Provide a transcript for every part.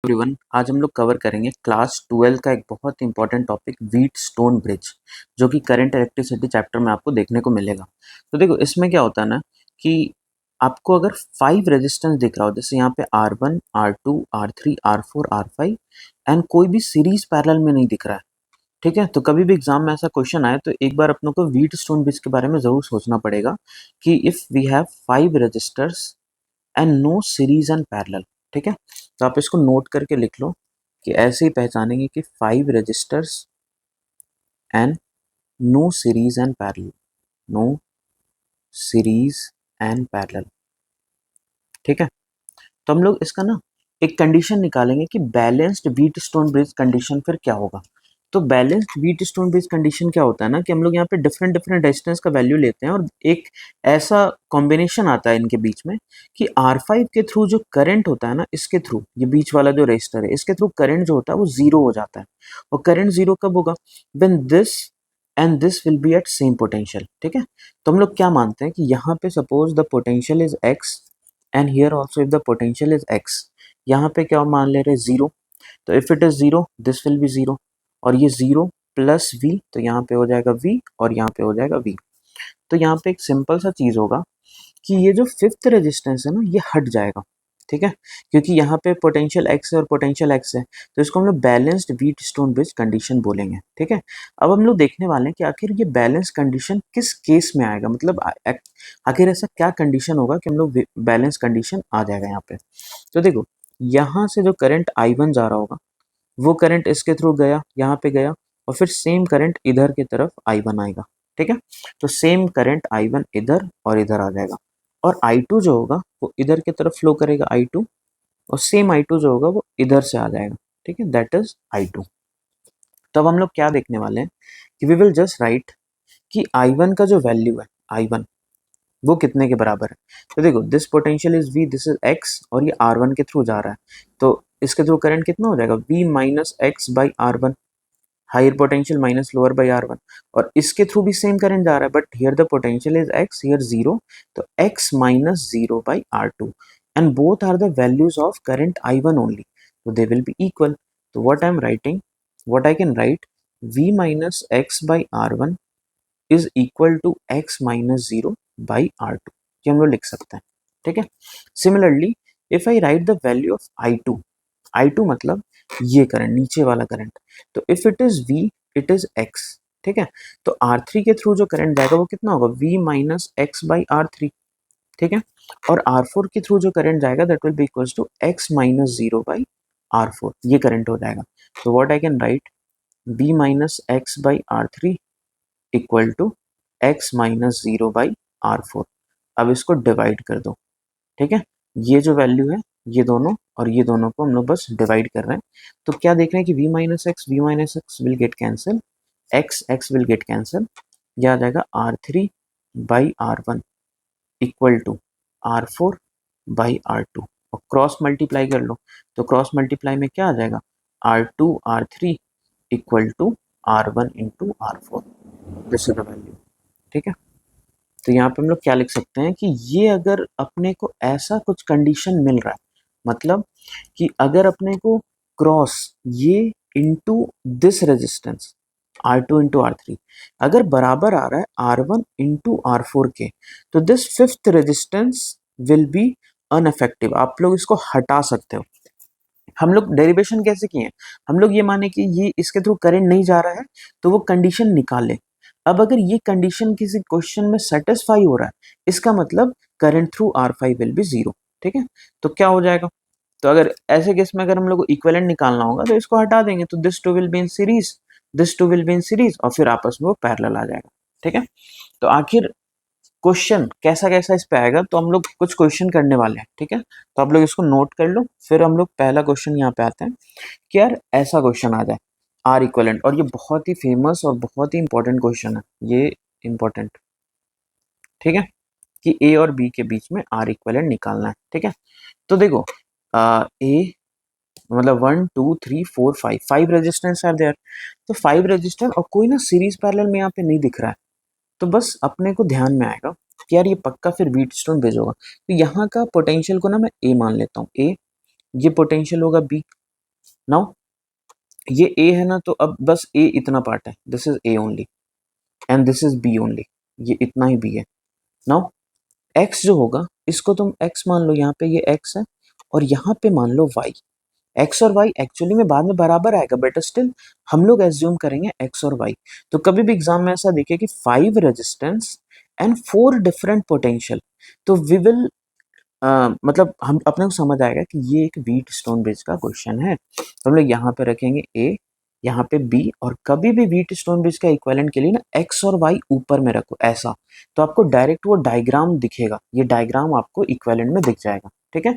Everyone, आज हम लोग कवर करेंगे क्लास 12 का एक बहुत इंपॉर्टेंट टॉपिक व्हीटस्टोन ब्रिज, जो कि करंट इलेक्ट्रिसिटी चैप्टर में आपको देखने को मिलेगा। तो देखो इसमें क्या होता है ना कि आपको अगर 5 रेजिस्टेंस दिख रहा हो, जैसे यहाँ पे R1, R2, R3, R4, R5 and कोई भी सीरीज पैरेलल में नहीं दिख रहा है, ठीक है। तो कभी भी एग्जाम में ऐसा क्वेश्चन आए तो एक बार अपनों को व्हीटस्टोन ब्रिज के बारे में जरूर सोचना पड़ेगा कि if we have 5 resistors and no series and parallel, ठीक है। तो आप इसको नोट करके लिख लो कि ऐसे ही पहचानेंगे कि 5 resistors and no series and parallel, no series and parallel, ठीक है। तो हम लोग इसका ना एक कंडीशन निकालेंगे कि बैलेंस्ड व्हीटस्टोन ब्रिज कंडीशन फिर क्या होगा। तो बैलेंस्ड व्हीटस्टोन ब्रिज कंडीशन क्या होता है ना कि हम लोग यहाँ पे डिफरेंट डिफरेंट रेजिस्टेंस का वैल्यू लेते हैं और एक ऐसा कॉम्बिनेशन आता है इनके बीच में कि R5 के थ्रू जो करंट होता है ना, इसके थ्रू ये बीच वाला जो रेजिस्टर है इसके थ्रू करंट जो होता है वो जीरो हो जाता है। और करंट जीरो कब होगा? When this end this will be at same potential, ठीक है। तो हम लोग क्या मानते हैं कि यहाँ पे suppose the potential is x and here also if the potential is x, यहाँ पे क्या मान ले रहे हैं जीरो। तो if it is zero this will B zero, और ये जीरो प्लस वी, तो यहाँ पे हो जाएगा वी और यहाँ पे हो जाएगा वी। तो यहाँ पे एक सिंपल सा चीज होगा कि ये जो फिफ्थ रेजिस्टेंस है ना ये हट जाएगा, ठीक है, क्योंकि यहाँ पे पोटेंशियल एक्स है और पोटेंशियल एक्स है, तो इसको हम लोग बैलेंस्ड व्हीटस्टोन ब्रिज कंडीशन बोलेंगे, ठीक है। अब हम लोग देखने वाले हैं कि आखिर ये बैलेंस कंडीशन किस केस में आएगा, मतलब आखिर ऐसा क्या कंडीशन होगा कि हम लोग बैलेंस कंडीशन आ जाएगा यहाँ पे। तो देखो यहाँ से जो करंट I1 जा रहा होगा वो करंट इसके थ्रू गया, यहाँ पे गया, और फिर सेम करंट इधर की तरफ I1 आएगा, ठीक है। तो सेम करंट I1 इधर और इधर आ जाएगा, और I2 जो होगा वो इधर की तरफ फ्लो करेगा I2, और सेम I2 जो होगा वो इधर से आ जाएगा, ठीक है, दैट इज I2। तब हम लोग क्या देखने वाले हैं कि वी विल जस्ट राइट कि I1 का जो वैल्यू है I1 वो कितने के बराबर है। तो देखो this potential is V, this is X, और ये R1 के थ्रू जा रहा है, तो इसके थ्रू करंट कितना हो जाएगा V minus x by R1, higher potential minus lower by R1, और इसके थ्रू भी सेम करंट जा रहा है but here the potential is X, here zero, तो X minus zero by R2, and both are the values of current I1 only, so they will be equal. So what I am writing, what I can write, V minus X by R1 is equal to x minus zero by R2, ये हम लोग लिख सकते हैं, ठीक है। Similarly if I write the value of I2 मतलब ये करंट नीचे वाला करंट, तो if it is V it is X, ठीक है। तो R3 के थ्रू जो करंट जाएगा वो कितना होगा V minus x by R3, ठीक है। और R4 के थ्रू जो करंट जाएगा that will be equal to x minus zero by R4, ये करंट हो जाएगा। तो what I can write, V minus x by R3 equal to x minus zero by R4। अब इसको डिवाइड कर दो, ठीक है। ये जो वैल्यू है ये दोनों और ये दोनों को हम लोग बस डिवाइड कर रहे हैं, तो क्या देख रहे हैं कि V minus x will get cancel, x will get cancel, यह आ जाएगा R3 by R1 equal to R4 by R2, और क्रॉस मल्टीप्लाई कर लो, तो क्रॉस मल्टीप्लाई में क्या आ जाएगा R2 R3 equal to R1 into R4, this is the value, ठीक है। तो यहाँ पे हम लोग क्या लिख सकते हैं कि ये अगर अपने को ऐसा कुछ कंडीशन मिल रहा है, मतलब कि अगर अपने को क्रॉस ये into this resistance R2 into R3 अगर बराबर आ रहा है R1 इंटू R4 के, तो this fifth resistance will be ineffective, आप लोग इसको हटा सकते हो। हम लोग डेरिवेशन कैसे किए हैं, हम लोग ये माने कि ये इसके थ्रू करंट नहीं जा रहा है तो वो कंडीशन निकाले। अब अगर ये कंडीशन किसी क्वेश्चन में सेटिस्फाई हो रहा है, इसका मतलब current through R5 will be zero, ठीक है। तो क्या हो जाएगा, तो अगर ऐसे केस में अगर हम लोग को इक्विवेलेंट निकालना होगा तो इसको हटा देंगे, तो this two will be in series, this two will be in series, और फिर आपस में वो पैरेलल आ जाएगा, ठीक है। तो आखिर क्वेश्चन कैसा कैसा इस पे आएगा, तो हम लोग कुछ क्वेश्चन करने वाले हैं, ठीक है। तो आप लोग इसको नोट कर लो, फिर हम लोग पहला क्वेश्चन यहाँ पे आते हैं कि यार ऐसा क्वेश्चन आ जाए आर इक्वलेंट, और ये बहुत ही फेमस और बहुत ही इंपॉर्टेंट क्वेश्चन है ये, इंपॉर्टेंट, ठीक है, कि ए और बी के बीच में आर इक्वलेंट निकालना है, ठीक है। तो देखो ए मतलब 1 2 3 4 5 5 रेजिस्टेंस आर देयर, तो 5 रेजिस्टेंस और कोई ना सीरीज पैरेलल में यहाँ पे नहीं दिख रहा है, तो बस अपने को ध्यान में आएगा कि यार ये पक्का फिर व्हीटस्टोन ब्रिज होगा। तो यहाँ का पोटेंशियल को ना मैं ए मान लेता हूँ, ए, ये पोटेंशियल होगा बी, नाउ ये ए है ना, तो अब बस ए इतना पार्ट है, this is A only and this is B only, ये इतना ही बी है। नाउ एक्स जो होगा इसको तुम एक्स मान लो, यहाँ पे ये एक्स है और यहाँ पे मान लो वाई। एक्स और वाई एक्चुअली में बाद में बराबर आएगा, बट स्टिल हम लोग एज्यूम करेंगे एक्स और वाई। तो कभी भी एग्जाम में ऐसा दिखे कि 5 रेजिस्टेंस एंड 4 डिफरेंट पोटेंशियल, तो वी विल मतलब हम अपने को समझ आएगा कि ये एक व्हीट स्टोन ब्रिज का क्वेश्चन है। तो हम लोग यहाँ पे रखेंगे ए, यहाँ पे बी, और कभी भी व्हीट स्टोन ब्रिज का इक्विवेलेंट के लिए ना एक्स और वाई ऊपर में रखो ऐसा, तो आपको डायरेक्ट वो डायग्राम दिखेगा, ये डायग्राम आपको इक्विवेलेंट में दिख जाएगा। ठीक है,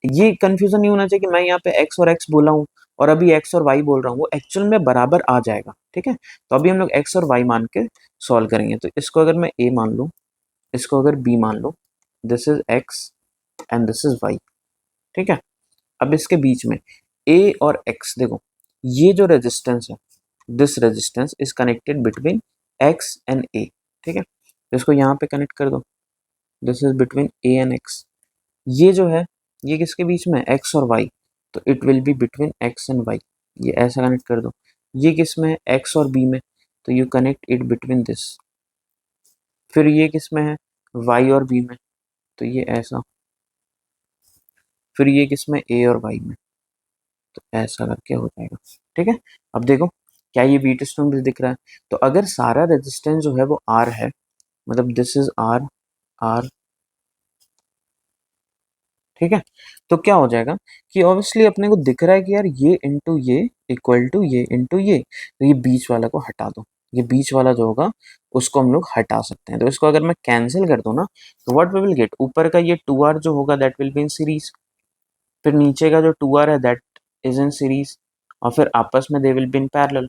ये कंफ्यूजन नहीं होना चाहिए कि मैं यहाँ पे एक्स और एक्स बोला हूँ और अभी एक्स और वाई बोल रहा हूँ, वो एक्चुअल में बराबर आ जाएगा। ठीक है, तो अभी हम लोग एक्स और वाई मान के सॉल्व करेंगे। तो इसको अगर मैं ए मान लूँ, इसको अगर बी मान लो, this is x and this is y. ठीक है, अब इसके बीच में ए और एक्स, देखो ये जो रेजिस्टेंस है, this resistance is connected between x and A. ठीक है, तो इसको यहाँ पे कनेक्ट कर दो, this is between A and x. ये जो है ये किसके बीच में, एक्स और वाई, तो it will be between x and y, ये ऐसा कनेक्ट कर दो। ये किस में है, एक्स और बी में, तो you connect it between this. फिर ये किस में है, वाई और बी में, तो ये ऐसा। फिर ये किस में, ए और वाई में, तो ऐसा करके हो जाएगा। ठीक है, अब देखो क्या ये व्हीट स्टोन ब्रिज दिख रहा है। तो अगर सारा रेजिस्टेंस जो है वो आर है, मतलब दिस इज आर, आर। ठीक है, तो क्या हो जाएगा कि ऑब्वियसली अपने को दिख रहा है कि यार ये इंटू ये इक्वल टू ये इंटू ये, तो ये बीच वाला को हटा दो, ये बीच वाला जो होगा उसको हम लोग हटा सकते हैं। तो इसको अगर मैं कैंसिल कर दूं ना, तो व्हाट वी विल गेट, ऊपर का ये 2r जो होगा that will be in series, फिर नीचे का जो 2r है दैट इज इन सीरीज, और फिर आपस में they will be in parallel.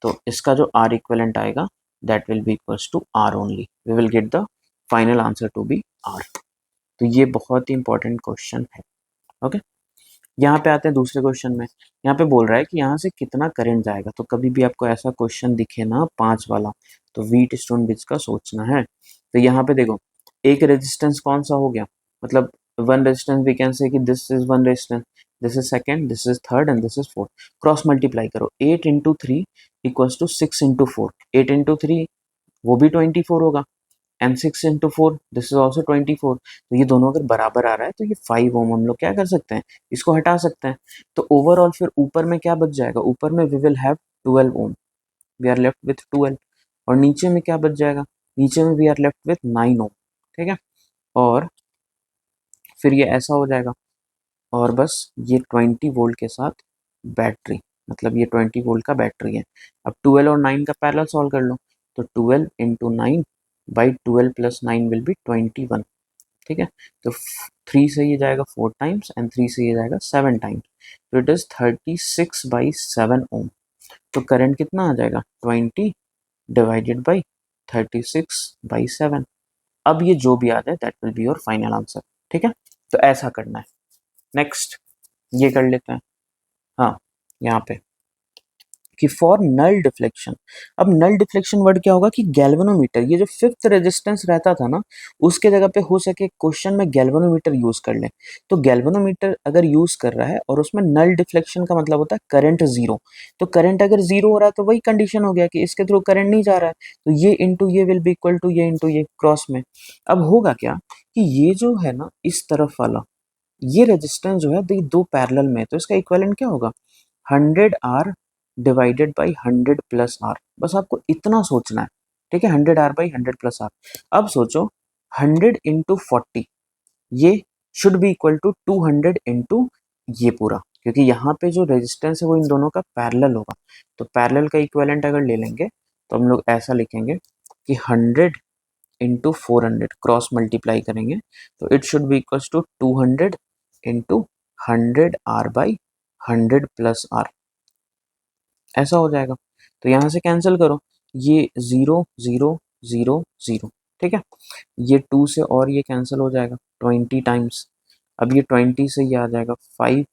तो इसका जो r इक्विवेलेंट आएगा that will be equals to r only, we will get the final answer to be r। तो ये बहुत ही इंपॉर्टेंट क्वेश्चन है। ओके, यहाँ पे आते हैं दूसरे क्वेश्चन में। यहाँ पे बोल रहा है कि यहाँ से कितना करंट जाएगा। तो कभी भी आपको ऐसा क्वेश्चन दिखे ना 5 वाला, तो व्हीट स्टोन ब्रिज का सोचना है। तो यहाँ पे देखो एक रेजिस्टेंस कौन सा हो गया, मतलब one resistance we can say कि this is one resistance, this is second, this is third and this is fourth. Cross multiply करो, 8 into 3 equals to 6 into 4, 8 into 3 वो भी 24 होगा, and 6 into 4 this is also 24। तो ये दोनों अगर बराबर आ रहा है तो ये 5 ओम हम लोग क्या कर सकते हैं, इसको हटा सकते हैं। तो ओवरऑल फिर ऊपर में क्या बच जाएगा, ऊपर में we will have 12 ohm, we are left with 12। और नीचे में क्या बच जाएगा, नीचे में we are left with 9 ohm. ठीक है, और फिर ये ऐसा हो जाएगा, और बस ये 20 वोल्ट के साथ बैटरी, मतलब ये 20 वोल्ट का बैटरी है। अब 12 और 9 का पैरेलल सॉल्व कर लो, तो 12 into 9 by 12 plus 9 will be 21। ठीक है, तो 3 से ये जाएगा 4 टाइम्स एंड 3 से ये जाएगा 7 टाइम्स, तो इट इज 36/7 ओम। तो करंट कितना आ जाएगा, 20 डिवाइडेड बाई 36/7। अब ये जो भी आ जाए that will be your final answer. ठीक है, तो ऐसा करना है। नेक्स्ट ये कर लेते हैं। हाँ, यहाँ पे कि फॉर नल डिफ्लेक्शन। अब नल डिफ्लेक्शन वर्ड क्या होगा कि गैल्वेनोमीटर, ये जो फिफ्थ रेजिस्टेंस रहता था ना, उसके जगह पे हो सके क्वेश्चन में गैल्वेनोमीटर यूज कर ले। तो गैल्वेनोमीटर अगर यूज कर रहा है और उसमें नल डिफ्लेक्शन का मतलब होता है करंट जीरो। तो करंट अगर जीरो हो रहा है तो वही कंडीशन हो गया कि इसके थ्रू करंट नहीं जा रहा है, तो ये इंटू ये विल बी इक्वल टू ये इंटू ये क्रॉस में। अब होगा क्या कि ये जो है ना इस तरफ वाला ये रेजिस्टेंस जो है दो पैरेलल में, तो इसका इक्विवेलेंट क्या होगा, 100R डिवाइडेड बाई 100 + R। बस आपको इतना सोचना है। ठीक है, 100R/100 + R। अब सोचो 100 इंटू 40, ये should be equal to 200 into ये पूरा, क्योंकि यहाँ पे जो रेजिस्टेंस है वो इन दोनों का पैरेलल होगा। तो पैरेलल का इक्विवेलेंट अगर ले लेंगे तो हम लोग ऐसा लिखेंगे कि 100 इंटू 400 क्रॉस मल्टीप्लाई करेंगे, तो it should be equal to 200 into 100R/100 + R, ऐसा हो जाएगा। तो यहाँ से कैंसिल करो, ये 0 0 0 0। ठीक है, ये 2 से और ये कैंसिल हो जाएगा 20 टाइम्स। अब ये 20 से ये आ जाएगा 5,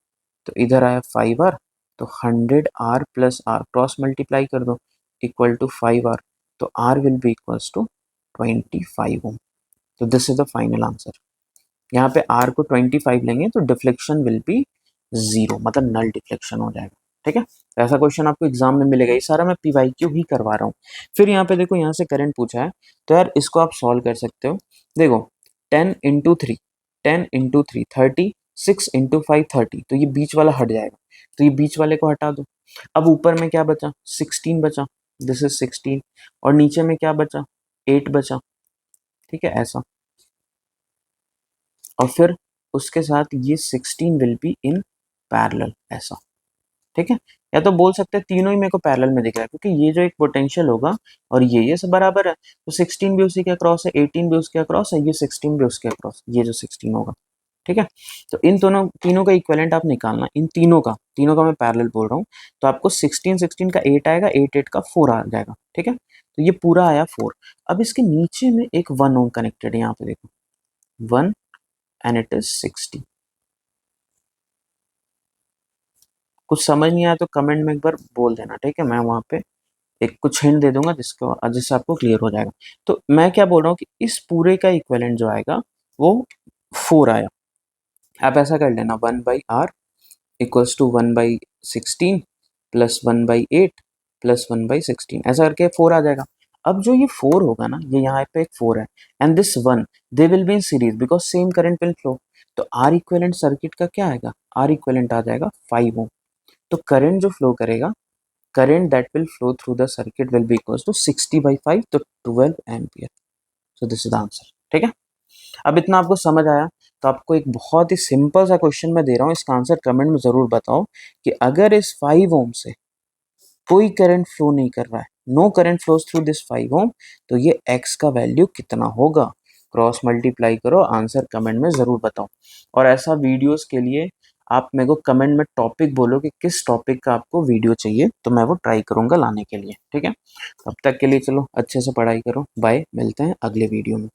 तो इधर आया 5R, तो 100R+R क्रॉस मल्टीप्लाई कर दो इक्वल टू 5R, तो R will be equals to 25 ohm. तो this is the final answer. यहाँ पे R को 25 लेंगे तो डिफ्लेक्शन विल बी 0, मतलब नल डिफ्लेक्शन हो जाएगा। ठीक है, तो ऐसा क्वेश्चन आपको एग्जाम में मिलेगा। ये सारा मैं पीवाईक्यू ही करवा रहा हूँ। फिर यहाँ पे देखो, यहाँ से करंट पूछा है, तो यार इसको आप सॉल्व कर सकते हो। देखो 10 × 3, 10 × 3 30, 6 × 5 30, तो ये बीच वाला हट जाएगा, तो ये बीच वाले को हटा दो। अब ऊपर में क्या बचा, 16 बचा, दिस इज 16, और नीचे में क्या बचा, 8 बचा। ठीक है, ऐसा, और फिर उसके साथ ये 16 विल बी इन पैरेलल, ऐसा। ठीक है, या तो बोल सकते हैं तीनों ही मेरे को पैरेलल में दिख रहा है, क्योंकि ये जो एक पोटेंशियल होगा और ये सब बराबर है, तो 16 भी उसी के अक्रॉस है, 18 भी उसके अक्रॉस है, ये 16 भी उसके अक्रॉस, ये जो 16 होगा। ठीक है, तो इन दोनों तीनों का इक्विवेलेंट आप निकालना, इन तीनों का मैं पैरेलल बोल रहा हूँ। तो आपको 16 का 8 आएगा, 8 का 4 आ जाएगा। ठीक है, तो ये पूरा आया 4। अब इसके नीचे में एक 1 ओम कनेक्टेड है, यहाँ पे देखो 1 एंड इट इज 60। कुछ समझ नहीं आया तो कमेंट में एक बार बोल देना, ठीक है, मैं वहाँ पे एक कुछ हिंट दे दूंगा जिससे आपको क्लियर हो जाएगा। तो मैं क्या बोल रहा हूँ कि इस पूरे का इक्विवेलेंट जो आएगा वो 4 आया। आप ऐसा कर लेना, 1/r equals to 1/16 plus 1/8 plus 1/16, ऐसा करके 4 आ जाएगा। अब जो ये 4 होगा ना, ये यहाँ पे एक 4 है, and this 1, they will be in series because same current will flow. तो आर इक्विवेलेंट सर्किट का क्या आएगा, आर इक्विवेलेंट आ जाएगा 5 ओम। तो करंट जो फ्लो करेगा, current that will flow through the circuit will be equals to 60/5, तो 12 ampere. So this is the answer. ठीक है, अब इतना आपको समझ आया, तो आपको एक बहुत ही सिंपल सा क्वेश्चन मैं दे रहा हूँ, इसका आंसर कमेंट में जरूर बताओ कि अगर इस 5 ओम से कोई करंट फ्लो नहीं कर रहा है, no current flows through this 5 ohm, तो ये x का वैल्यू कितना होगा। क्रॉस मल्टीप्लाई करो, आंसर कमेंट में ज़रूर बताओ। और ऐसा वीडियोस के लिए आप मेरे को कमेंट में टॉपिक बोलो कि किस टॉपिक का आपको वीडियो चाहिए, तो मैं वो ट्राई करूँगा लाने के लिए। ठीक है, तब तक के लिए चलो अच्छे से पढ़ाई करो, बाय, मिलते हैं अगले वीडियो में।